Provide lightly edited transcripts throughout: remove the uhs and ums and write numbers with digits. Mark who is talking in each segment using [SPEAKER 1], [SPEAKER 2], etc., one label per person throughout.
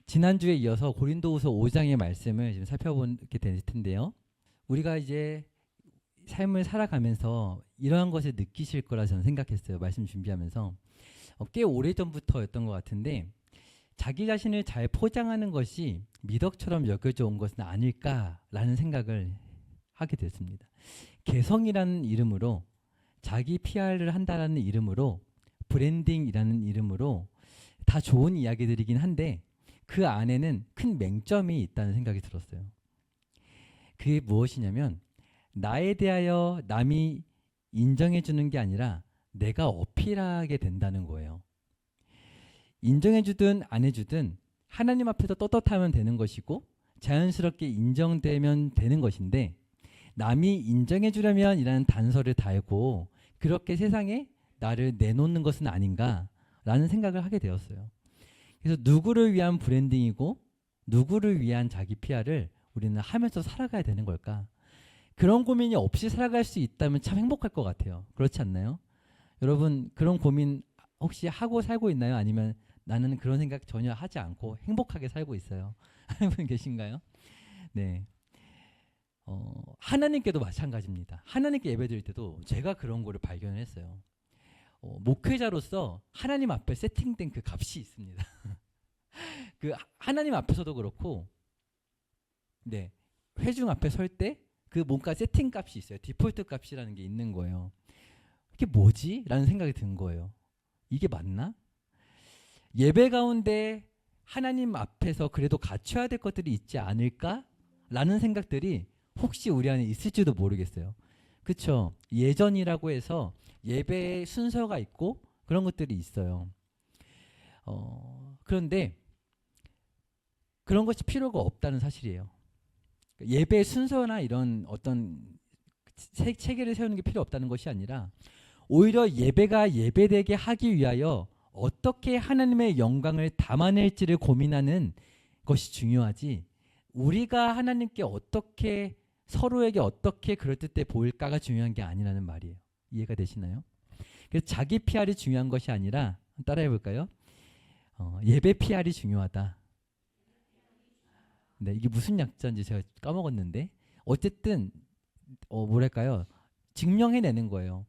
[SPEAKER 1] 지난주에 이어서 고린도후서 5장의 말씀을 지금 살펴보게 될 텐데요. 우리가 이제 삶을 살아가면서 이러한 것을 느끼실 거라 저는 생각했어요. 말씀 준비하면서. 꽤 오래전부터였던 것 같은데 자기 자신을 잘 포장하는 것이 미덕처럼 여겨져 온 것은 아닐까라는 생각을 하게 됐습니다. 개성이라는 이름으로 자기 PR을 한다라는 이름으로 브랜딩이라는 이름으로 다 좋은 이야기들이긴 한데 그 안에는 큰 맹점이 있다는 생각이 들었어요. 그게 무엇이냐면 나에 대하여 남이 인정해 주는 게 아니라 내가 어필하게 된다는 거예요. 인정해 주든 안 해주든 하나님 앞에서 떳떳하면 되는 것이고 자연스럽게 인정되면 되는 것인데 남이 인정해 주려면 이라는 단서를 달고 그렇게 세상에 나를 내놓는 것은 아닌가라는 생각을 하게 되었어요. 그래서 누구를 위한 브랜딩이고 누구를 위한 자기 PR을 우리는 하면서 살아가야 되는 걸까? 그런 고민이 없이 살아갈 수 있다면 참 행복할 것 같아요. 그렇지 않나요? 여러분 그런 고민 혹시 하고 살고 있나요? 아니면 나는 그런 생각 전혀 하지 않고 행복하게 살고 있어요. 하는 분 계신가요? 네. 하나님께도 마찬가지입니다. 하나님께 예배드릴 때도 제가 그런 거를 발견을 했어요. 목회자로서 하나님 앞에 세팅된 그 값이 있습니다. 그 하나님 앞에서도 그렇고, 네, 회중 앞에 설 때 그 뭔가 세팅 값이 있어요. 디폴트 값이라는 게 있는 거예요. 이게 뭐지? 라는 생각이 든 거예요. 이게 맞나? 예배 가운데 하나님 앞에서 그래도 갖춰야 될 것들이 있지 않을까? 라는 생각들이 혹시 우리 안에 있을지도 모르겠어요. 그렇죠? 예전이라고 해서 예배의 순서가 있고 그런 것들이 있어요. 그런데 그런 것이 필요가 없다는 사실이에요. 예배의 순서나 이런 어떤 체계를 세우는 게 필요 없다는 것이 아니라 오히려 예배가 예배되게 하기 위하여 어떻게 하나님의 영광을 담아낼지를 고민하는 것이 중요하지 우리가 하나님께 어떻게 서로에게 어떻게 그럴듯해 보일까가 중요한 게 아니라는 말이에요. 이해가 되시나요? 그래서 자기 PR이 중요한 것이 아니라 따라해 볼까요? 예배 PR이 중요하다. 네, 이게 무슨 약자인지 제가 까먹었는데 어쨌든 뭐랄까요? 증명해내는 거예요.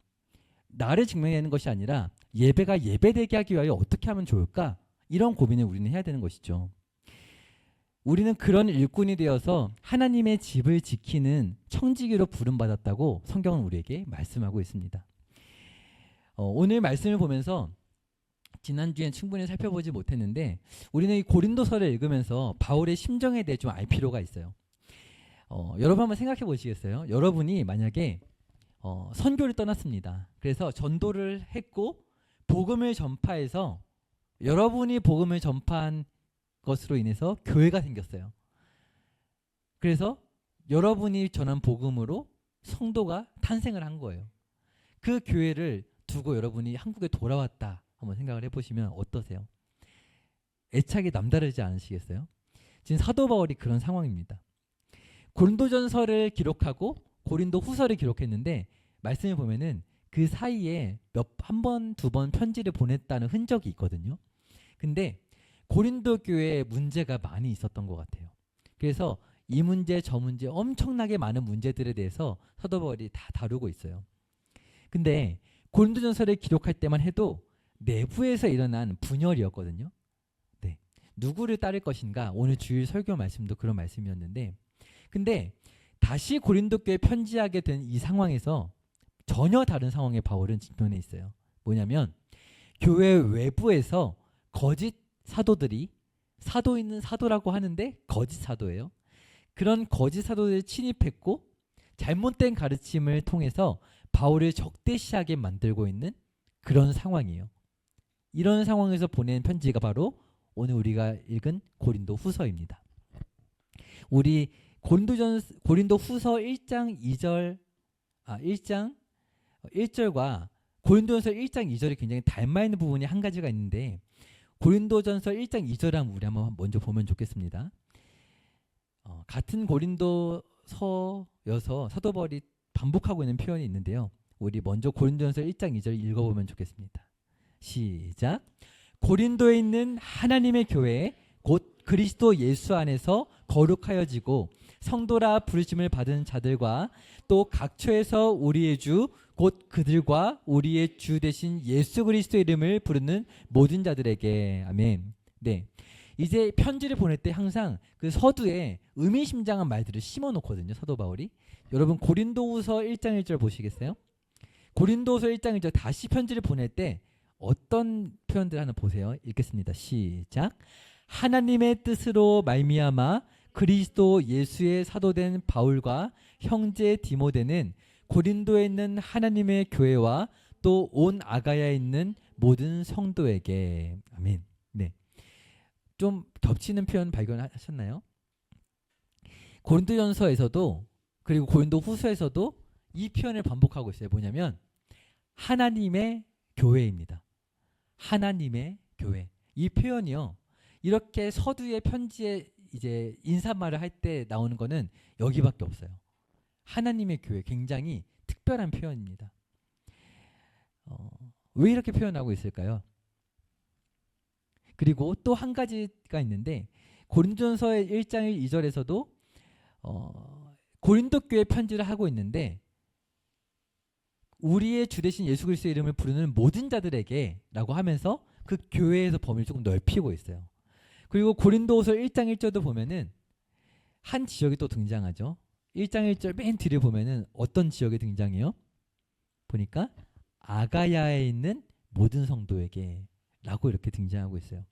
[SPEAKER 1] 나를 증명해내는 것이 아니라 예배가 예배되게 하기 위하여 어떻게 하면 좋을까? 이런 고민을 우리는 해야 되는 것이죠. 우리는 그런 일꾼이 되어서 하나님의 집을 지키는 청지기로 부름받았다고 성경은 우리에게 말씀하고 있습니다. 오늘 말씀을 보면서 지난주엔 충분히 살펴보지 못했는데 우리는 이 고린도서를 읽으면서 바울의 심정에 대해 좀 알 필요가 있어요. 여러분 한번 생각해 보시겠어요? 여러분이 만약에 선교를 떠났습니다. 그래서 전도를 했고 복음을 전파해서 여러분이 복음을 전파한 것으로 인해서 교회가 생겼어요. 그래서 여러분이 전한 복음으로 성도가 탄생을 한 거예요. 그 교회를 두고 여러분이 한국에 돌아왔다. 한번 생각을 해보시면 어떠세요? 애착이 남다르지 않으시겠어요? 지금 사도 바울이 그런 상황입니다. 고린도전서를 기록하고 고린도 후서를 기록했는데 말씀을 보면은 그 사이에 한 번, 두 번 편지를 보냈다는 흔적이 있거든요. 근데 고린도 교회에 문제가 많이 있었던 것 같아요. 그래서 이 문제, 저 문제 엄청나게 많은 문제들에 대해서 사도 바울이 다 다루고 있어요. 근데 고린도전서를 기록할 때만 해도 내부에서 일어난 분열이었거든요. 네. 누구를 따를 것인가? 오늘 주일 설교 말씀도 그런 말씀이었는데 근데 다시 고린도 교회에 편지하게 된 이 상황에서 전혀 다른 상황에 바울은 직면해 있어요. 뭐냐면 교회 외부에서 거짓 사도들이 사도 있는 사도라고 하는데 거짓 사도예요. 그런 거짓 사도들이 침입했고 잘못된 가르침을 통해서 바울을 적대시하게 만들고 있는 그런 상황이에요. 이런 상황에서 보낸 편지가 바로 오늘 우리가 읽은 고린도 후서입니다. 우리 고린도 후서 1장 2절 1절과 고린도전서 1장 2절이 굉장히 닮아 있는 부분이 한 가지가 있는데 고린도전서 1장 2절을 우리 한번 먼저 보면 좋겠습니다. 같은 고린도서여서 사도 바울이 반복하고 있는 표현이 있는데요. 우리 먼저 고린도전서 1장 2절 읽어보면 좋겠습니다. 시작. 고린도에 있는 하나님의 교회 곧 그리스도 예수 안에서 거룩하여지고 성도라 부르심을 받은 자들과 또 각처에서 우리의 주 곧 그들과 우리의 주 되신 예수 그리스도 이름을 부르는 모든 자들에게. 아멘. 네. 이제 편지를 보낼 때 항상 그 서두에 의미심장한 말들을 심어 놓거든요. 사도 바울이. 여러분 고린도후서 1장 1절 보시겠어요? 고린도후서 1장 1절 다시 편지를 보낼 때 어떤 표현들 하나 보세요. 읽겠습니다. 시작. 하나님의 뜻으로 말미암아 그리스도 예수의 사도된 바울과 형제 디모데는 고린도에 있는 하나님의 교회와 또 온 아가야에 있는 모든 성도에게. 아멘. 네. 좀 겹치는 표현 발견하셨나요? 고린도전서에서도 그리고 고린도후서에서도 이 표현을 반복하고 있어요. 뭐냐면 하나님의 교회입니다. 하나님의 교회. 이 표현이요. 이렇게 서두에 편지에 이제 인사말을 할 때 나오는 거는 여기밖에 없어요. 하나님의 교회. 굉장히 특별한 표현입니다. 왜 이렇게 표현하고 있을까요? 그리고 또 한 가지가 있는데 고린도전서의 1장 2절에서도 고린도 교회 편지를 하고 있는데 우리의 주 되신 예수 그리스도의 이름을 부르는 모든 자들에게 라고 하면서 그 교회에서 범위를 조금 넓히고 있어요. 그리고 고린도후서 1장 1절도 보면은 한 지역이 또 등장하죠. 1장 1절 맨 뒤를 보면은 어떤 지역이 등장해요? 보니까 아가야에 있는 모든 성도에게 라고 이렇게 등장하고 있어요.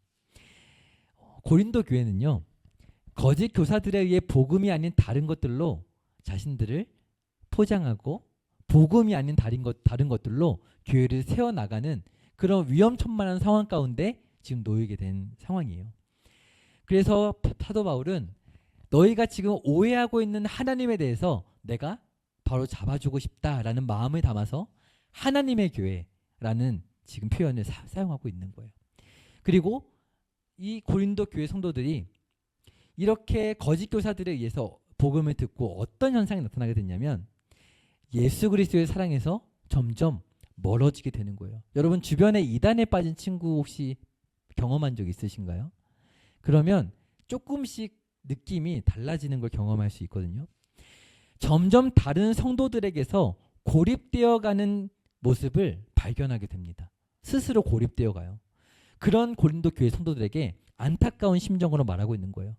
[SPEAKER 1] 고린도 교회는요. 거짓 교사들에 의해 복음이 아닌 다른 것들로 자신들을 포장하고 복음이 아닌 다른 것들로 교회를 세워나가는 그런 위험천만한 상황 가운데 지금 놓이게 된 상황이에요. 그래서 사도 바울은 너희가 지금 오해하고 있는 하나님에 대해서 내가 바로 잡아주고 싶다라는 마음을 담아서 하나님의 교회라는 지금 표현을 사용하고 있는 거예요. 그리고 이 고린도 교회 성도들이 이렇게 거짓 교사들에 의해서 복음을 듣고 어떤 현상이 나타나게 됐냐면 예수 그리스도의 사랑에서 점점 멀어지게 되는 거예요. 여러분 주변에 이단에 빠진 친구 혹시 경험한 적 있으신가요? 그러면 조금씩 느낌이 달라지는 걸 경험할 수 있거든요. 점점 다른 성도들에게서 고립되어가는 모습을 발견하게 됩니다. 스스로 고립되어 가요. 그런 고린도 교회 성도들에게 안타까운 심정으로 말하고 있는 거예요.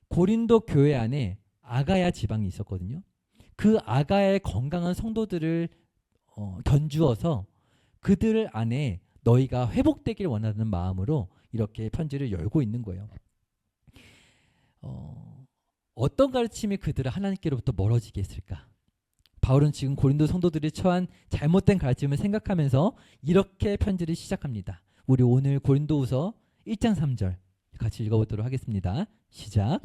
[SPEAKER 1] 고린도 교회 안에 아가야 지방이 있었거든요. 그 아가야의 건강한 성도들을 견주어서 그들 안에 너희가 회복되길 원하는 마음으로 이렇게 편지를 열고 있는 거예요. 어떤 가르침이 그들을 하나님께로부터 멀어지게 했을까? 바울은 지금 고린도 성도들이 처한 잘못된 가르침을 생각하면서 이렇게 편지를 시작합니다. 우리 오늘 고린도후서 1장 3절 같이 읽어보도록 하겠습니다. 시작.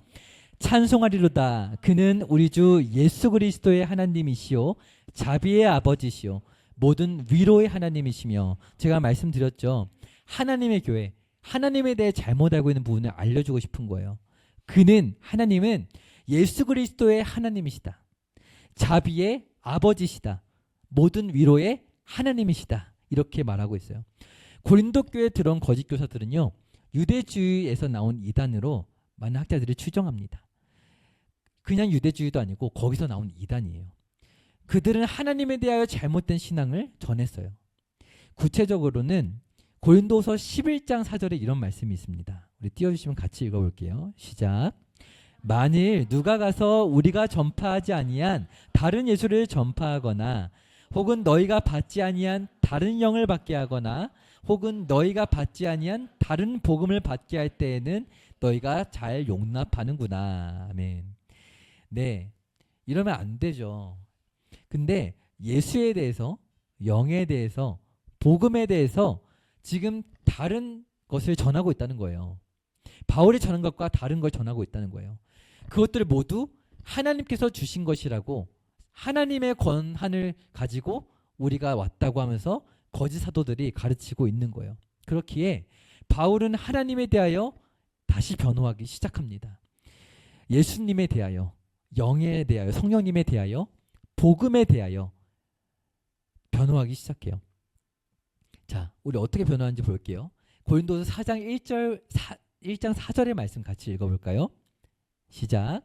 [SPEAKER 1] 찬송하리로다. 그는 우리 주 예수 그리스도의 하나님이시요 자비의 아버지시요 모든 위로의 하나님이시며, 제가 말씀드렸죠. 하나님의 교회, 하나님에 대해 잘못 알고 있는 부분을 알려주고 싶은 거예요. 하나님은 예수 그리스도의 하나님이시다. 자비의 아버지시다. 모든 위로의 하나님이시다. 이렇게 말하고 있어요. 고린도 교회에 들어온 거짓 교사들은요. 유대주의에서 나온 이단으로 많은 학자들이 추정합니다. 그냥 유대주의도 아니고 거기서 나온 이단이에요. 그들은 하나님에 대하여 잘못된 신앙을 전했어요. 구체적으로는 고린도서 11장 4절에 이런 말씀이 있습니다. 우리 띄워주시면 같이 읽어볼게요. 시작. 만일 누가 가서 우리가 전파하지 아니한 다른 예수를 전파하거나 혹은 너희가 받지 아니한 다른 영을 받게 하거나 혹은 너희가 받지 아니한 다른 복음을 받게 할 때에는 너희가 잘 용납하는구나. 아멘. 네, 이러면 안 되죠. 근데 예수에 대해서, 영에 대해서, 복음에 대해서 지금 다른 것을 전하고 있다는 거예요. 바울이 전한 것과 다른 걸 전하고 있다는 거예요. 그것들을 모두 하나님께서 주신 것이라고, 하나님의 권한을 가지고 우리가 왔다고 하면서 거짓 사도들이 가르치고 있는 거예요. 그렇기에 바울은 하나님에 대하여 다시 변호하기 시작합니다. 예수님에 대하여, 영에 대하여, 성령님에 대하여, 복음에 대하여 변호하기 시작해요. 자, 우리 어떻게 변호하는지 볼게요. 고린도서 4장 1절 1장 4절의 말씀 같이 읽어볼까요? 시작.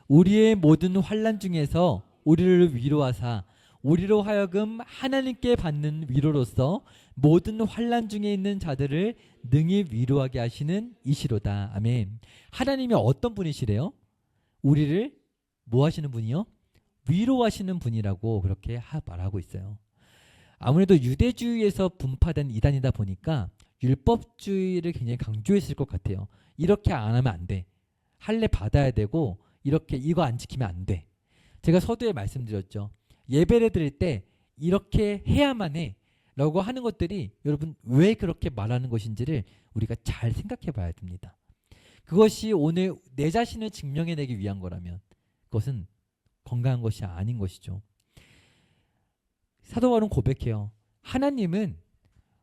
[SPEAKER 1] 우리의 모든 환난 중에서 우리를 위로하사 우리로 하여금 하나님께 받는 위로로서 모든 환난 중에 있는 자들을 능히 위로하게 하시는 이시로다. 아멘. 하나님이 어떤 분이시래요? 우리를 뭐 하시는 분이요? 위로하시는 분이라고 그렇게 말하고 있어요. 아무래도 유대주의에서 분파된 이단이다 보니까 율법주의를 굉장히 강조했을 것 같아요. 이렇게 안 하면 안 돼. 할례 받아야 되고 이렇게 이거 안 지키면 안 돼. 제가 서두에 말씀드렸죠. 예배를 드릴 때 이렇게 해야만 해 라고 하는 것들이 여러분 왜 그렇게 말하는 것인지를 우리가 잘 생각해 봐야 됩니다. 그것이 오늘 내 자신을 증명해내기 위한 거라면 그것은 건강한 것이 아닌 것이죠. 사도 바울은 고백해요. 하나님은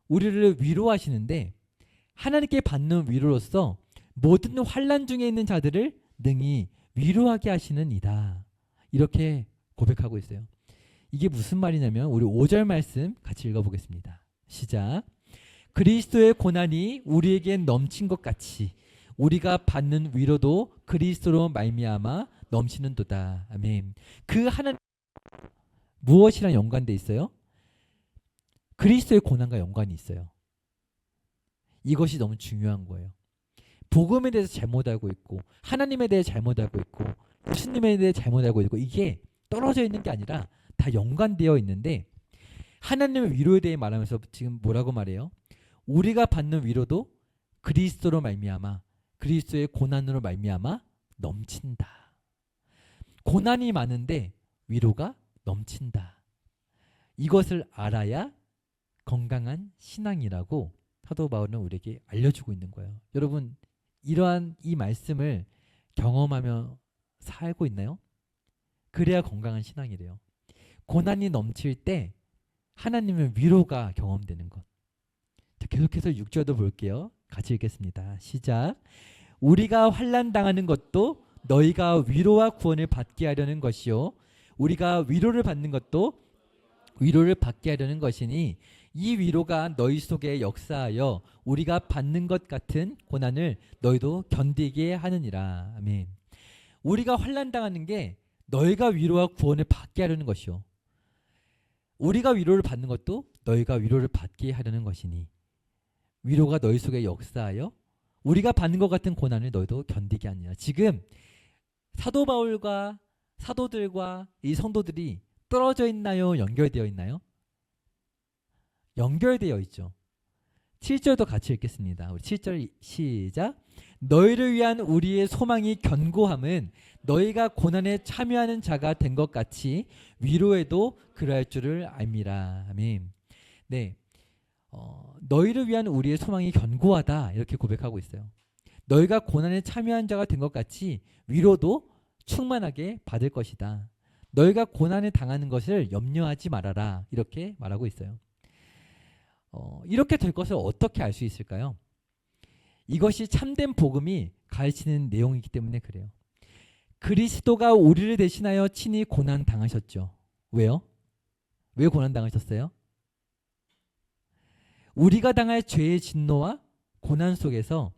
[SPEAKER 1] 우리를 위로하시는데 하나님께 받는 위로로서 모든 환난 중에 있는 자들을 능히 위로하게 하시는 이다. 이렇게 고백하고 있어요. 이게 무슨 말이냐면 우리 5절 말씀 같이 읽어보겠습니다. 시작. 그리스도의 고난이 우리에겐 넘친 것 같이 우리가 받는 위로도 그리스도로 말미암아 넘치는도다. 아멘. 그 하나님 무엇이랑 연관돼 있어요? 그리스도의 고난과 연관이 있어요. 이것이 너무 중요한 거예요. 복음에 대해서 잘못 알고 있고 하나님에 대해 잘못 알고 있고 예수님에 대해 잘못 알고 있고 이게 떨어져 있는 게 아니라 다 연관되어 있는데 하나님의 위로에 대해 말하면서 지금 뭐라고 말해요? 우리가 받는 위로도 그리스도로 말미암아 그리스도의 고난으로 말미암아 넘친다. 고난이 많은데 위로가 넘친다. 이것을 알아야 건강한 신앙이라고 사도 바울은 우리에게 알려주고 있는 거예요. 여러분 이러한 이 말씀을 경험하며 살고 있나요? 그래야 건강한 신앙이래요. 고난이 넘칠 때 하나님의 위로가 경험되는 것. 자, 계속해서 6절도 볼게요. 같이 읽겠습니다. 시작. 우리가 환난 당하는 것도 너희가 위로와 구원을 받게 하려는 것이요 우리가 위로를 받는 것도 위로를 받게 하려는 것이니 이 위로가 너희 속에 역사하여 우리가 받는 것 같은 고난을 너희도 견디게 하느니라. 아멘. 우리가 환난 당하는 게 너희가 위로와 구원을 받게 하려는 것이요 우리가 위로를 받는 것도 너희가 위로를 받게 하려는 것이니 위로가 너희 속에 역사하여 우리가 받는 것 같은 고난을 너희도 견디게 하느니라. 지금 사도 바울과 사도들과 이 성도들이 떨어져 있나요? 연결되어 있나요? 연결되어 있죠. 7절도 같이 읽겠습니다. 우리 7절 시작. 너희를 위한 우리의 소망이 견고함은 너희가 고난에 참여하는 자가 된 것 같이 위로에도 그러할 줄을 알미라. 아멘. 네, 너희를 위한 우리의 소망이 견고하다 이렇게 고백하고 있어요. 너희가 고난에 참여한 자가 된 것 같이 위로도 충만하게 받을 것이다. 너희가 고난을 당하는 것을 염려하지 말아라 이렇게 말하고 있어요. 이렇게 될 것을 어떻게 알 수 있을까요? 이것이 참된 복음이 가르치는 내용이기 때문에 그래요. 그리스도가 우리를 대신하여 친히 고난 당하셨죠. 왜요? 왜 고난 당하셨어요? 우리가 당할 죄의 진노와 고난 속에서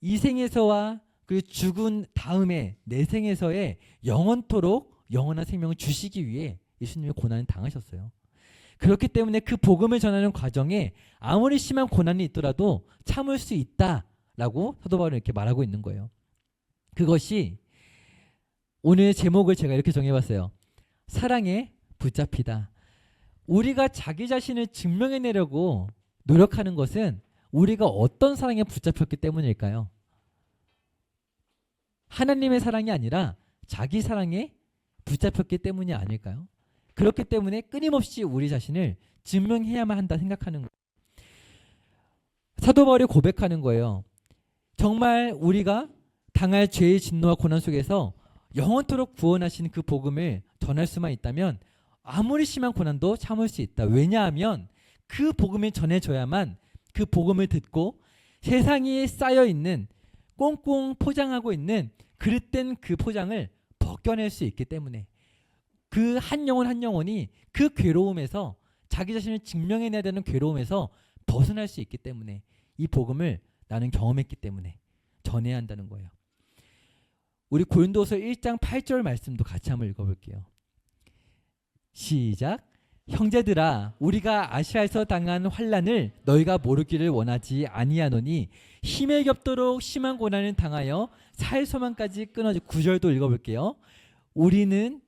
[SPEAKER 1] 이 생에서와 그 죽은 다음에 내 생에서의 영원토록 영원한 생명을 주시기 위해 예수님이 고난을 당하셨어요. 그렇기 때문에 그 복음을 전하는 과정에 아무리 심한 고난이 있더라도 참을 수 있다라고 사도 바울은 이렇게 말하고 있는 거예요. 그것이 오늘 제목을 제가 이렇게 정해봤어요. 사랑에 붙잡히다. 우리가 자기 자신을 증명해내려고 노력하는 것은 우리가 어떤 사랑에 붙잡혔기 때문일까요? 하나님의 사랑이 아니라 자기 사랑에 붙잡혔기 때문이 아닐까요? 그렇기 때문에 끊임없이 우리 자신을 증명해야만 한다 생각하는 거예요. 사도 바울이 고백하는 거예요. 정말 우리가 당할 죄의 진노와 고난 속에서 영원토록 구원하신 그 복음을 전할 수만 있다면 아무리 심한 고난도 참을 수 있다. 왜냐하면 그 복음이 전해져야만 그 복음을 듣고 세상에 쌓여있는 꽁꽁 포장하고 있는 그릇된 그 포장을 벗겨낼 수 있기 때문에 그 한 영혼 한 영혼이 그 괴로움에서 자기 자신을 증명해내야 되는 괴로움에서 벗어날 수 있기 때문에 이 복음을 나는 경험했기 때문에 전해야 한다는 거예요. 우리 고린도서 1장 8절 말씀도 같이 한번 읽어볼게요. 시작. 형제들아 우리가 아시아에서 당한 환난을 너희가 모르기를 원하지 아니하노니 힘에 겹도록 심한 고난을 당하여 살 소망까지 끊어지. 9절도 읽어볼게요. 우리는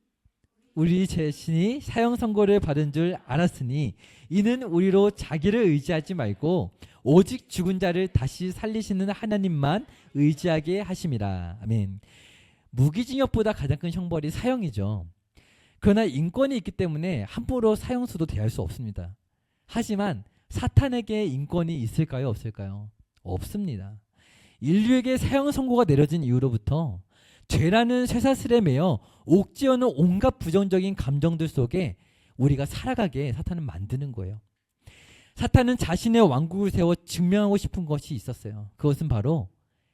[SPEAKER 1] 우리 자신이 사형 선고를 받은 줄 알았으니 이는 우리로 자기를 의지하지 말고 오직 죽은 자를 다시 살리시는 하나님만 의지하게 하심이라. 아멘. 무기징역보다 가장 큰 형벌이 사형이죠. 그러나 인권이 있기 때문에 함부로 사형수도 대할 수 없습니다. 하지만 사탄에게 인권이 있을까요? 없을까요? 없습니다. 인류에게 사형 선고가 내려진 이후로부터 죄라는 쇠사슬에 매여 옥죄어는 온갖 부정적인 감정들 속에 우리가 살아가게 사탄은 만드는 거예요. 사탄은 자신의 왕국을 세워 증명하고 싶은 것이 있었어요. 그것은 바로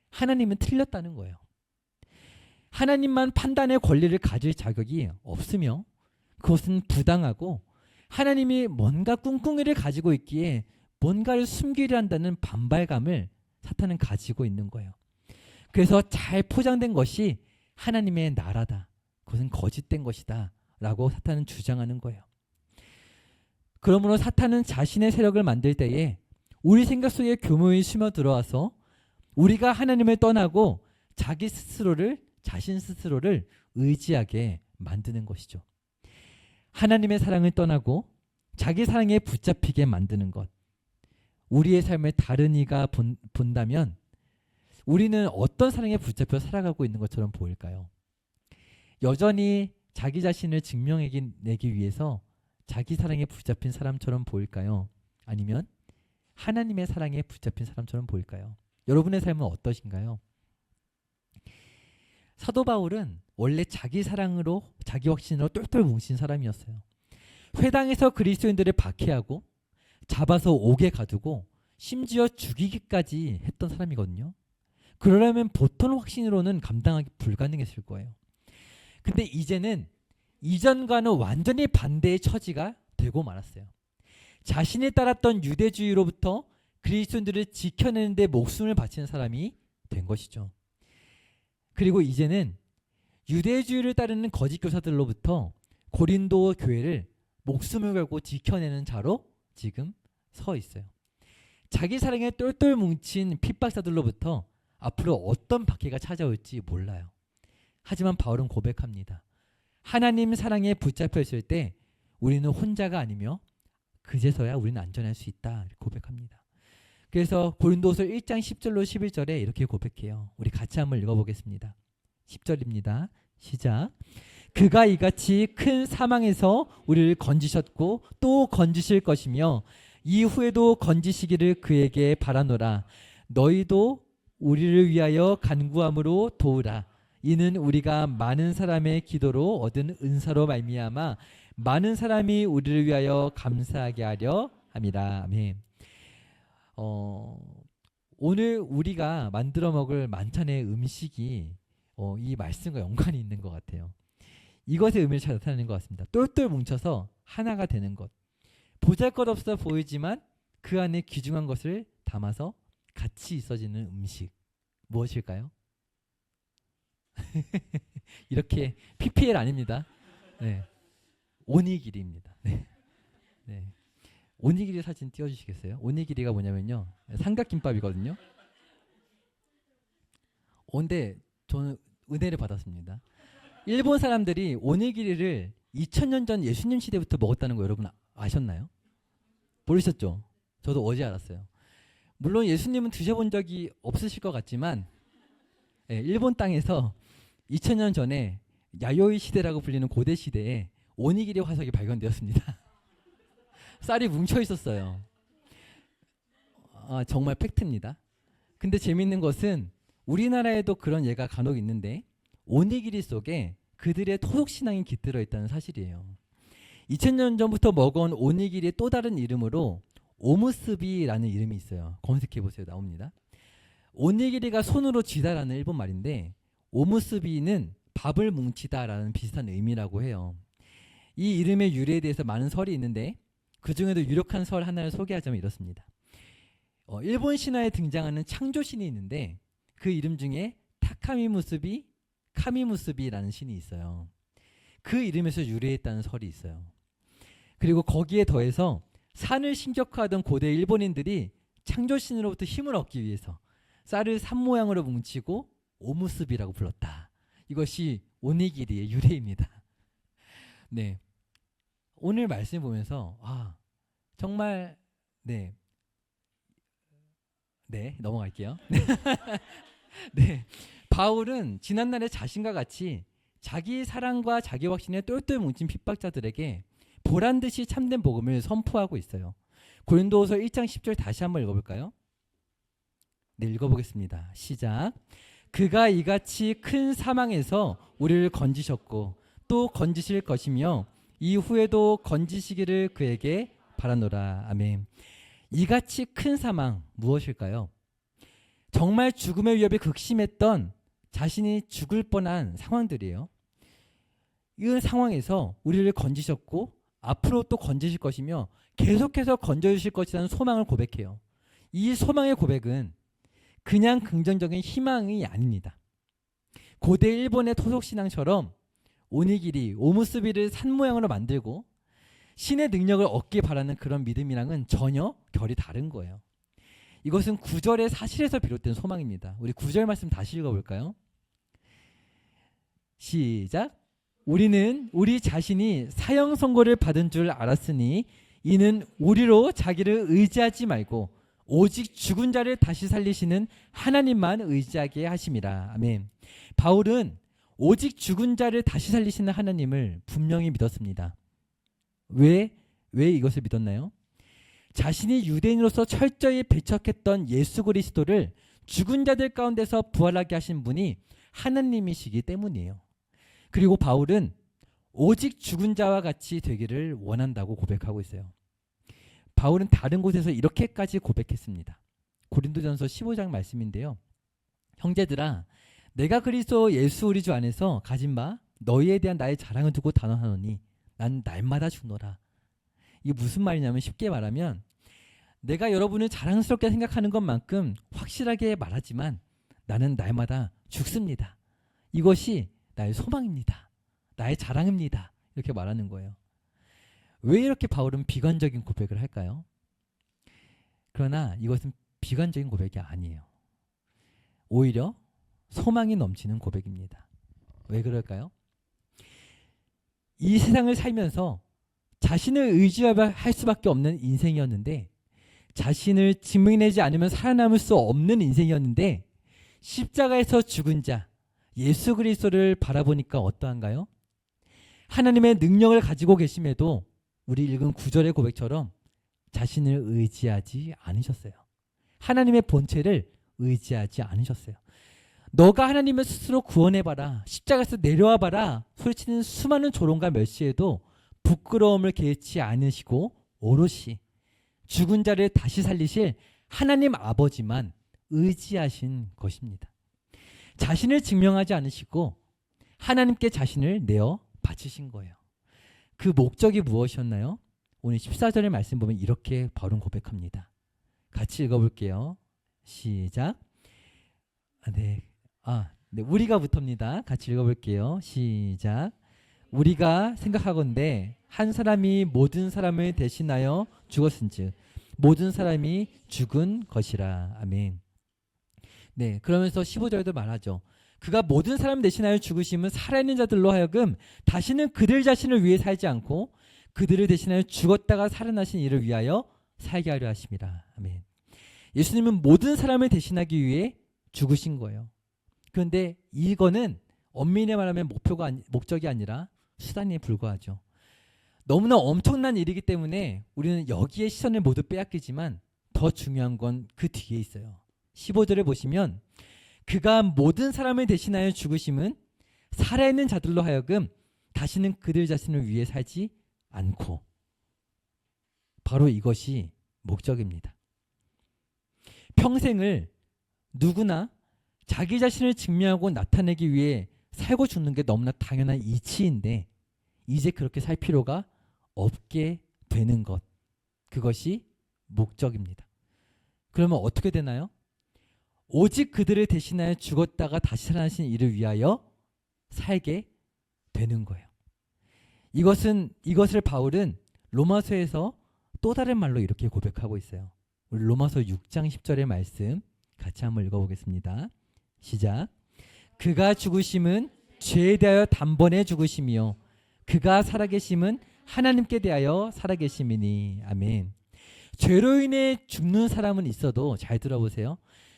[SPEAKER 1] 하나님은 틀렸다는 거예요. 하나님만 판단의 권리를 가질 자격이 없으며 그것은 부당하고 하나님이 뭔가 꿍꿍이를 가지고 있기에 뭔가를 숨기려 한다는 반발감을 사탄은 가지고 있는 거예요. 그래서 잘 포장된 것이 하나님의 나라다. 그것은 거짓된 것이다. 라고 사탄은 주장하는 거예요. 그러므로 사탄은 자신의 세력을 만들 때에 우리 생각 속에 교묘히 스며들어와서 우리가 하나님을 떠나고 자신 스스로를 의지하게 만드는 것이죠. 하나님의 사랑을 떠나고 자기 사랑에 붙잡히게 만드는 것. 우리의 삶을 다른 이가 본다면 우리는 어떤 사랑에 붙잡혀 살아가고 있는 것처럼 보일까요? 여전히 자기 자신을 증명해내기 위해서 자기 사랑에 붙잡힌 사람처럼 보일까요? 아니면 하나님의 사랑에 붙잡힌 사람처럼 보일까요? 여러분의 삶은 어떠신가요? 사도 바울은 원래 자기 사랑으로 자기 확신으로 똘똘 뭉친 사람이었어요. 회당에서 그리스도인들을 박해하고 잡아서 옥에 가두고 심지어 죽이기까지 했던 사람이거든요. 그러려면 보통 확신으로는 감당하기 불가능했을 거예요. 근데 이제는 이전과는 완전히 반대의 처지가 되고 말았어요. 자신이 따랐던 유대주의로부터 그리스도인들을 지켜내는 데 목숨을 바치는 사람이 된 것이죠. 그리고 이제는 유대주의를 따르는 거짓 교사들로부터 고린도 교회를 목숨을 걸고 지켜내는 자로 지금 서 있어요. 자기 사랑에 똘똘 뭉친 핍박사들로부터 앞으로 어떤 박해가 찾아올지 몰라요. 하지만 바울은 고백합니다. 하나님 사랑에 붙잡혀 있을 때 우리는 혼자가 아니며 그제서야 우리는 안전할 수 있다. 이렇게 고백합니다. 그래서 고린도서 1장 10절로 11절에 이렇게 고백해요. 우리 같이 한번 읽어보겠습니다. 10절입니다. 시작. 그가 이같이 큰 사망에서 우리를 건지셨고 또 건지실 것이며 이후에도 건지시기를 그에게 바라노라. 너희도 우리를 위하여 간구함으로 도우라. 이는 우리가 많은 사람의 기도로 얻은 은사로 말미암아 많은 사람이 우리를 위하여 감사하게 하려 함이라. 아멘. 오늘 우리가 만들어 먹을 만찬의 음식이 이 말씀과 연관이 있는 것 같아요. 이것의 의미를 잘 나타내는 것 같습니다. 똘똘 뭉쳐서 하나가 되는 것. 보잘것없어 보이지만 그 안에 귀중한 것을 담아서 같이 있어지는 음식. 무엇일까요? 이렇게 PPL 아닙니다. 네. 오니기리입니다. 네. 네. 오니기리 사진 띄워주시겠어요? 오니기리가 뭐냐면요, 삼각김밥이거든요. 근데 저는 은혜를 받았습니다. 일본 사람들이 오니기리를 2000년 전 예수님 시대부터 먹었다는 거 여러분 아셨나요? 모르셨죠? 저도 어제 알았어요. 물론 예수님은 드셔본 적이 없으실 것 같지만 일본 땅에서 2000년 전에 야요이 시대라고 불리는 고대 시대에 오니기리 화석이 발견되었습니다. 쌀이 뭉쳐 있었어요. 정말 팩트입니다. 근데 재밌는 것은 우리나라에도 그런 예가 간혹 있는데 오니기리 속에 그들의 토속신앙이 깃들어 있다는 사실이에요. 2000년 전부터 먹어온 오니기리의 또 다른 이름으로 오무스비라는 이름이 있어요. 검색해보세요. 나옵니다. 오니기리가 손으로 쥐다라는 일본 말인데 오무스비는 밥을 뭉치다라는 비슷한 의미라고 해요. 이 이름의 유래에 대해서 많은 설이 있는데 그 중에도 유력한 설 하나를 소개하자면 이렇습니다. 일본 신화에 등장하는 창조신이 있는데 그 이름 중에 타카미무스비, 카미무스비라는 신이 있어요. 그 이름에서 유래했다는 설이 있어요. 그리고 거기에 더해서 산을 신격화하던 고대 일본인들이 창조신으로부터 힘을 얻기 위해서 쌀을 산 모양으로 뭉치고 오무스비라고 불렀다. 이것이 오니기리의 유래입니다. 네, 오늘 말씀 보면서 정말 네 넘어갈게요. 네, 바울은 지난날의 자신과 같이 자기 사랑과 자기 확신에 똘똘 뭉친 핍박자들에게 보란듯이 참된 복음을 선포하고 있어요. 고린도후서 1장 10절 다시 한번 읽어볼까요? 네, 읽어보겠습니다. 시작. 그가 이같이 큰 사망에서 우리를 건지셨고 또 건지실 것이며 이후에도 건지시기를 그에게 바라노라. 아멘. 이같이 큰 사망 무엇일까요? 정말 죽음의 위협이 극심했던 자신이 죽을 뻔한 상황들이에요. 이 상황에서 우리를 건지셨고 앞으로 또 건지실 것이며 계속해서 건져주실 것이라는 소망을 고백해요. 이 소망의 고백은 그냥 긍정적인 희망이 아닙니다. 고대 일본의 토속신앙처럼 오니기리, 오무스비를 산 모양으로 만들고 신의 능력을 얻기 바라는 그런 믿음이랑은 전혀 결이 다른 거예요. 이것은 구절의 사실에서 비롯된 소망입니다. 우리 구절 말씀 다시 읽어볼까요? 시작. 우리는 우리 자신이 사형 선고를 받은 줄 알았으니 이는 우리로 자기를 의지하지 말고 오직 죽은 자를 다시 살리시는 하나님만 의지하게 하심이라. 아멘. 바울은 오직 죽은 자를 다시 살리시는 하나님을 분명히 믿었습니다. 왜 이것을 믿었나요? 자신이 유대인으로서 철저히 배척했던 예수 그리스도를 죽은 자들 가운데서 부활하게 하신 분이 하나님이시기 때문이에요. 그리고 바울은 오직 죽은 자와 같이 되기를 원한다고 고백하고 있어요. 바울은 다른 곳에서 이렇게까지 고백했습니다. 고린도전서 15장 말씀인데요. 형제들아, 내가 그리스도 예수 우리 주 안에서 가진 바 너희에 대한 나의 자랑을 두고 단언하노니 난 날마다 죽노라. 이게 무슨 말이냐면 쉽게 말하면 내가 여러분을 자랑스럽게 생각하는 것만큼 확실하게 말하지만 나는 날마다 죽습니다. 이것이 나의 소망입니다. 나의 자랑입니다. 이렇게 말하는 거예요. 왜 이렇게 바울은 비관적인 고백을 할까요? 그러나 이것은 비관적인 고백이 아니에요. 오히려 소망이 넘치는 고백입니다. 왜 그럴까요? 이 세상을 살면서 자신을 의지할 수밖에 없는 인생이었는데 자신을 증명해내지 않으면 살아남을 수 없는 인생이었는데 십자가에서 죽은 자 예수 그리스도를 바라보니까 어떠한가요? 하나님의 능력을 가지고 계심에도 우리 읽은 9절의 고백처럼 자신을 의지하지 않으셨어요. 하나님의 본체를 의지하지 않으셨어요. 너가 하나님을 스스로 구원해봐라, 십자가에서 내려와봐라 소리치는 수많은 조롱과 멸시에도 부끄러움을 개의치 않으시고 오롯이 죽은 자를 다시 살리실 하나님 아버지만 의지하신 것입니다. 자신을 증명하지 않으시고 하나님께 자신을 내어 바치신 거예요. 그 목적이 무엇이었나요? 오늘 14절의 말씀 보면 이렇게 바울은 고백합니다. 같이 읽어볼게요. 시작. 네, 우리가부터입니다. 같이 읽어볼게요. 시작. 우리가 생각하건대 한 사람이 모든 사람을 대신하여 죽었은즉 모든 사람이 죽은 것이라. 아멘. 네, 그러면서 15절도 말하죠. 그가 모든 사람 대신하여 죽으심은 살아있는 자들로 하여금 다시는 그들 자신을 위해 살지 않고 그들을 대신하여 죽었다가 살아나신 이를 위하여 살게 하려 하심이라. 아멘. 예수님은 모든 사람을 대신하기 위해 죽으신 거예요. 그런데 이거는 엄밀히 말하면 목적이 아니라 수단에 불과하죠. 너무나 엄청난 일이기 때문에 우리는 여기에 시선을 모두 빼앗기지만 더 중요한 건 그 뒤에 있어요. 15절을 보시면 그가 모든 사람을 대신하여 죽으심은 살아있는 자들로 하여금 다시는 그들 자신을 위해 살지 않고, 바로 이것이 목적입니다. 평생을 누구나 자기 자신을 증명하고 나타내기 위해 살고 죽는 게 너무나 당연한 이치인데 이제 그렇게 살 필요가 없게 되는 것, 그것이 목적입니다. 그러면 어떻게 되나요? 오직 그들을 대신하여 죽었다가 다시 살아나신 이를 위하여 살게 되는 거예요. 이것을 바울은 로마서에서 또 다른 말로 이렇게 고백하고 있어요. 우리 로마서 6장 10절의 말씀 같이 한번 읽어보겠습니다. 시작. 그가 죽으심은 죄에 대하여 단번에 죽으심이요 그가 살아계심은 하나님께 대하여 살아계심이니. 아멘. 죄로 인해 죽는 사람은 있어도 잘 들어보세요.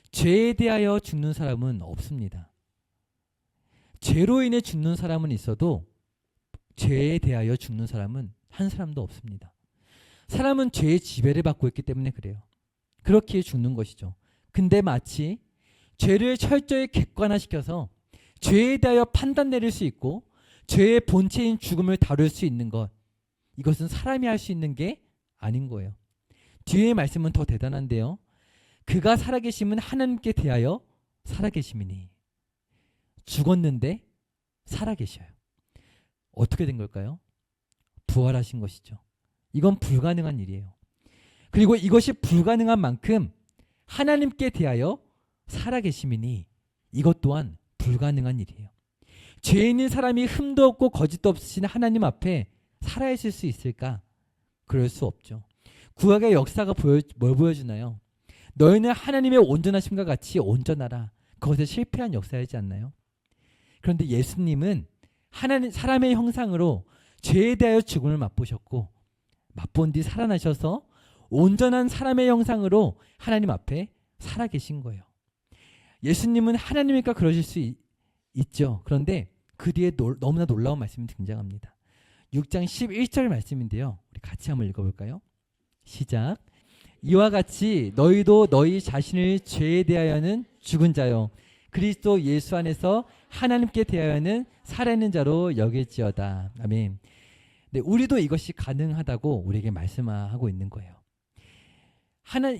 [SPEAKER 1] 죄에 대하여 죽는 사람은 없습니다. 죄로 인해 죽는 사람은 있어도 죄에 대하여 죽는 사람은 한 사람도 없습니다. 사람은 죄의 지배를 받고 있기 때문에 그래요. 그렇기에 죽는 것이죠. 근데 마치 죄를 철저히 객관화시켜서 죄에 대하여 판단 내릴 수 있고 죄의 본체인 죽음을 다룰 수 있는 것, 이것은 사람이 할 수 있는 게 아닌 거예요. 뒤의 말씀은 더 대단한데요. 그가 살아계심은 하나님께 대하여 살아계심이니. 죽었는데 살아계셔요. 어떻게 된 걸까요? 부활하신 것이죠. 이건 불가능한 일이에요. 그리고 이것이 불가능한 만큼 하나님께 대하여 살아계심이니 이것 또한 불가능한 일이에요. 죄 있는 사람이 흠도 없고 거짓도 없으신 하나님 앞에 살아있을 수 있을까? 그럴 수 없죠. 구약의 역사가 뭘 보여주나요? 너희는 하나님의 온전하심과 같이 온전하라. 그것에 실패한 역사이지 않나요? 그런데 예수님은 사람의 형상으로 죄에 대하여 죽음을 맛보셨고 맛본 뒤 살아나셔서 온전한 사람의 형상으로 하나님 앞에 살아계신 거예요. 예수님은 하나님이니까 그러실 수 있죠. 그런데 그 뒤에 너무나 놀라운 말씀이 등장합니다. 6장 11절 말씀인데요. 우리 같이 한번 읽어볼까요? 시작. 이와 같이 너희도 너희 자신을 죄에 대하여는 죽은 자요 그리스도 예수 안에서 하나님께 대하여는 살아있는 자로 여길지어다. 아멘. 네, 우리도 이것이 가능하다고 우리에게 말씀하고 있는 거예요.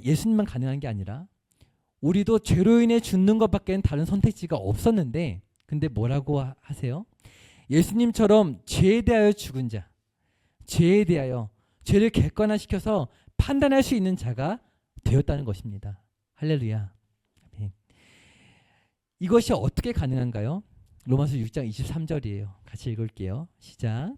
[SPEAKER 1] 예수님만 가능한 게 아니라 우리도 죄로 인해 죽는 것밖에는 다른 선택지가 없었는데 근데 뭐라고 하세요? 예수님처럼 죄에 대하여 죽은 자, 죄에 대하여 죄를 객관화시켜서 판단할 수 있는 자가 되었다는 것입니다. 할렐루야. 아멘. 이것이 어떻게 가능한가요? 로마서 6장 23절이에요. 같이 읽을게요. 시작.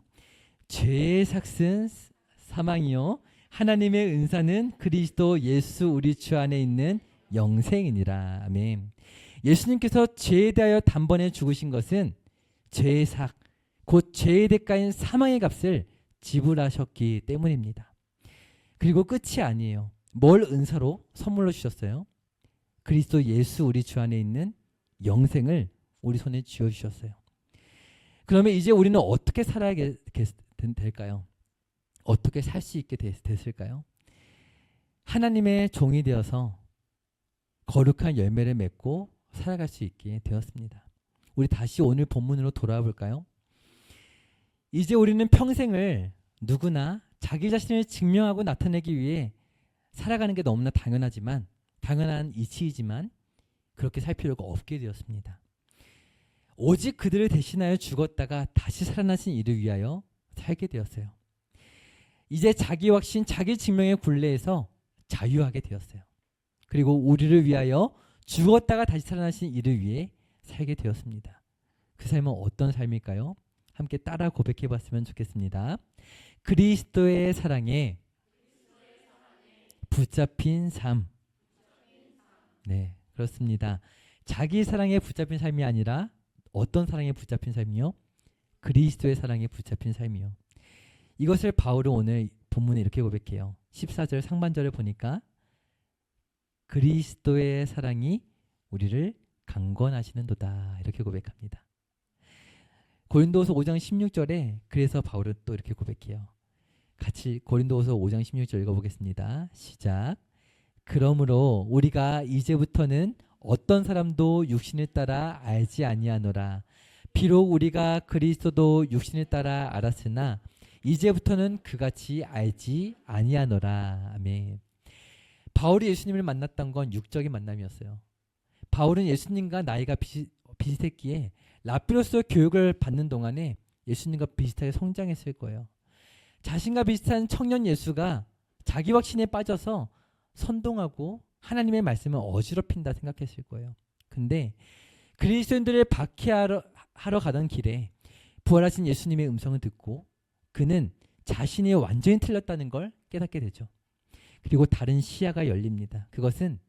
[SPEAKER 1] 죄의 삭은 사망이요 하나님의 은사는 그리스도 예수 우리 주 안에 있는 영생이니라. 아멘. 예수님께서 죄에 대하여 단번에 죽으신 것은 죄의 삭, 곧 죄의 대가인 사망의 값을 지불하셨기 때문입니다. 그리고 끝이 아니에요. 뭘 은사로 선물로 주셨어요? 그리스도 예수 우리 주 안에 있는 영생을 우리 손에 쥐어주셨어요. 그러면 이제 우리는 어떻게 살아야 될까요? 어떻게 살 수 있게 됐을까요? 하나님의 종이 되어서 거룩한 열매를 맺고 살아갈 수 있게 되었습니다. 우리 다시 오늘 본문으로 돌아와 볼까요? 이제 우리는 평생을 누구나 자기 자신을 증명하고 나타내기 위해 살아가는 게 너무나 당연한 이치이지만 그렇게 살 필요가 없게 되었습니다. 오직 그들을 대신하여 죽었다가 다시 살아나신 이를 위하여 살게 되었어요. 이제 자기 확신, 자기 증명의 굴레에서 자유하게 되었어요. 그리고 우리를 위하여 죽었다가 다시 살아나신 이를 위해 살게 되었습니다. 그 삶은 어떤 삶일까요? 함께 따라 고백해 봤으면 좋겠습니다. 그리스도의 사랑에 붙잡힌 삶. 네, 그렇습니다. 자기 사랑에 붙잡힌 삶이 아니라 어떤 사랑에 붙잡힌 삶이요? 그리스도의 사랑에 붙잡힌 삶이요. 이것을 바울은 오늘 본문에 이렇게 고백해요. 14절 상반절을 보니까 그리스도의 사랑이 우리를 강권하시는도다 이렇게 고백합니다. 고린도후서 5장 16절에 그래서 바울은 또 이렇게 고백해요. 같이 고린도후서 5장 16절 읽어보겠습니다. 시작. 그러므로 우리가 이제부터는 어떤 사람도 육신을 따라 알지 아니하노라. 비록 우리가 그리스도도 육신을 따라 알았으나 이제부터는 그같이 알지 아니하노라. 아멘. 바울이 예수님을 만났던 건 육적인 만남이었어요. 바울은 예수님과 나이가 비슷했기에 라피로스 교육을 받는 동안에 예수님과 비슷하게 성장했을 거예요. 자신과 비슷한 청년 예수가 자기 확신에 빠져서 선동하고 하나님의 말씀을 어지럽힌다 생각했을 거예요. 근데 그리스도인들을 박해하러 가던 길에 부활하신 예수님의 음성을 듣고 그는 자신이 완전히 틀렸다는 걸 깨닫게 되죠. 그리고 다른 시야가 열립니다. 그것은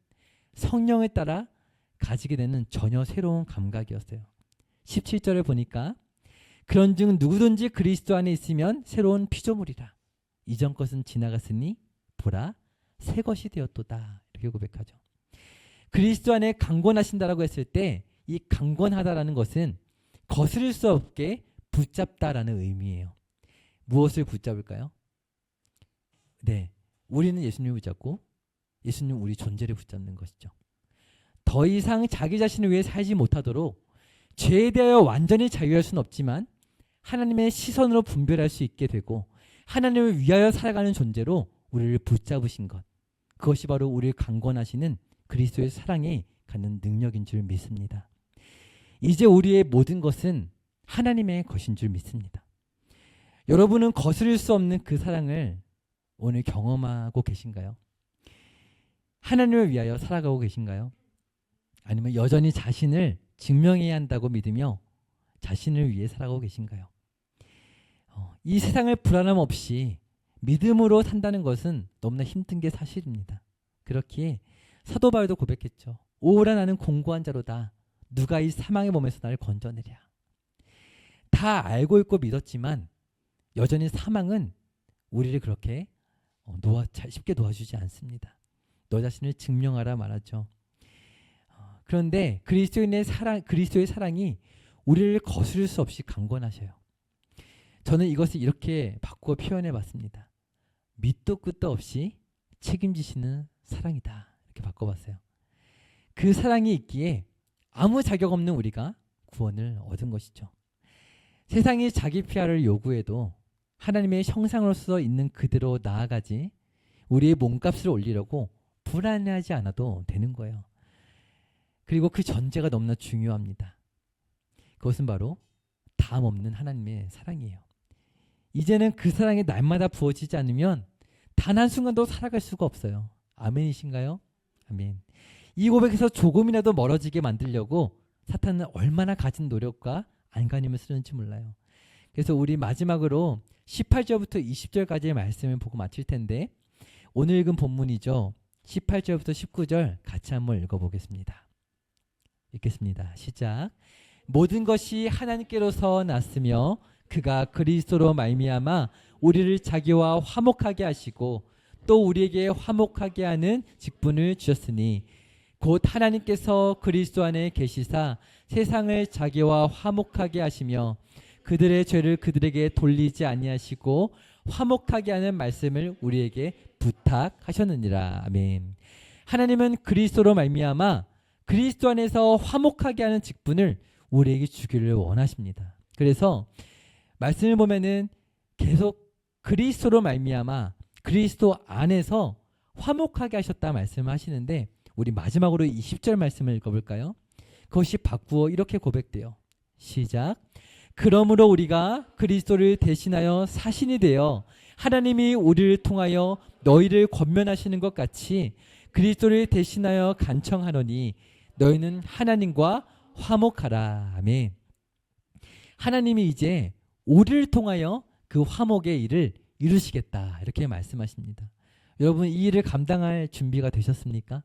[SPEAKER 1] 성령을 따라 가지게 되는 전혀 새로운 감각이었어요. 17절을 보니까 그런즉 누구든지 그리스도 안에 있으면 새로운 피조물이라. 이전 것은 지나갔으니 보라 새 것이 되었도다. 이렇게 고백하죠. 그리스도 안에 강권하신다라고 했을 때 이 강권하다라는 것은 거스를 수 없게 붙잡다라는 의미예요. 무엇을 붙잡을까요? 네, 우리는 예수님을 붙잡고 예수님은 우리 존재를 붙잡는 것이죠. 더 이상 자기 자신을 위해 살지 못하도록 죄에 대하여 완전히 자유할 수는 없지만 하나님의 시선으로 분별할 수 있게 되고 하나님을 위하여 살아가는 존재로 우리를 붙잡으신 것, 그것이 바로 우리를 강권하시는 그리스도의 사랑에 갖는 능력인 줄 믿습니다. 이제 우리의 모든 것은 하나님의 것인 줄 믿습니다. 여러분은 거스를 수 없는 그 사랑을 오늘 경험하고 계신가요? 하나님을 위하여 살아가고 계신가요? 아니면 여전히 자신을 증명해야 한다고 믿으며 자신을 위해 살아가고 계신가요? 이 세상을 불안함 없이 믿음으로 산다는 것은 너무나 힘든 게 사실입니다. 그렇기에 사도 바울도 고백했죠. 오라 나는 공고한 자로다. 누가 이 사망의 몸에서 나를 건져내랴. 다 알고 있고 믿었지만 여전히 사망은 우리를 그렇게 쉽게 놓아주지 않습니다. 너 자신을 증명하라 말하죠. 그런데 그리스도의 사랑이 우리를 거스를 수 없이 강권하셔요. 저는 이것을 이렇게 바꾸어 표현해 봤습니다. 밑도 끝도 없이 책임지시는 사랑이다. 이렇게 바꿔봤어요. 그 사랑이 있기에 아무 자격 없는 우리가 구원을 얻은 것이죠. 세상이 자기 피하를 요구해도 하나님의 형상으로서 있는 그대로 나아가지 우리의 몸값을 올리려고 불안해하지 않아도 되는 거예요. 그리고 그 전제가 너무나 중요합니다. 그것은 바로 다음 없는 하나님의 사랑이에요. 이제는 그 사랑이 날마다 부어지지 않으면 단 한순간도 살아갈 수가 없어요. 아멘이신가요? 아멘. 이 고백에서 조금이라도 멀어지게 만들려고 사탄은 얼마나 가진 노력과 안간힘을 쓰는지 몰라요. 그래서 우리 마지막으로 18절부터 20절까지의 말씀을 보고 마칠 텐데 오늘 읽은 본문이죠. 18절부터 19절 같이 한번 읽어보겠습니다. 읽겠습니다. 시작. 모든 것이 하나님께로서 났으며 그가 그리스도로 말미암아 우리를 자기와 화목하게 하시고 또 우리에게 화목하게 하는 직분을 주셨으니 곧 하나님께서 그리스도 안에 계시사 세상을 자기와 화목하게 하시며 그들의 죄를 그들에게 돌리지 아니하시고 화목하게 하는 말씀을 우리에게 부탁하셨느니라. 아멘. 하나님은 그리스도로 말미암아 그리스도 안에서 화목하게 하는 직분을 우리에게 주기를 원하십니다. 그래서 말씀을 보면은 계속 그리스도로 말미암아 그리스도 안에서 화목하게 하셨다 말씀하시는데 우리 마지막으로 20절 말씀을 읽어볼까요? 그것이 바꾸어 이렇게 고백돼요. 시작. 그러므로 우리가 그리스도를 대신하여 사신이 되어 하나님이 우리를 통하여 너희를 권면하시는 것 같이 그리스도를 대신하여 간청하노니 너희는 하나님과 화목하라. 아멘. 하나님이 이제 우리를 통하여 그 화목의 일을 이루시겠다 이렇게 말씀하십니다. 여러분 이 일을 감당할 준비가 되셨습니까?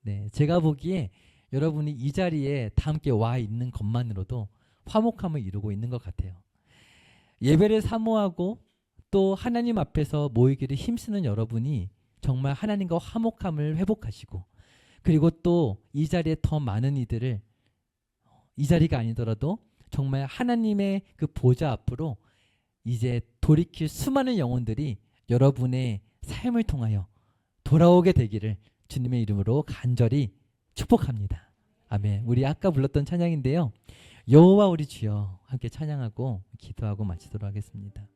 [SPEAKER 1] 네, 제가 보기에 여러분이 이 자리에 다 함께 와 있는 것만으로도 화목함을 이루고 있는 것 같아요. 예배를 사모하고 또 하나님 앞에서 모이기를 힘쓰는 여러분이 정말 하나님과 화목함을 회복하시고 그리고 또 이 자리에 더 많은 이들을 이 자리가 아니더라도 정말 하나님의 그 보좌 앞으로 이제 돌이킬 수많은 영혼들이 여러분의 삶을 통하여 돌아오게 되기를 주님의 이름으로 간절히 축복합니다. 아멘. 우리 아까 불렀던 찬양인데요. 여호와 우리 주여 함께 찬양하고 기도하고 마치도록 하겠습니다.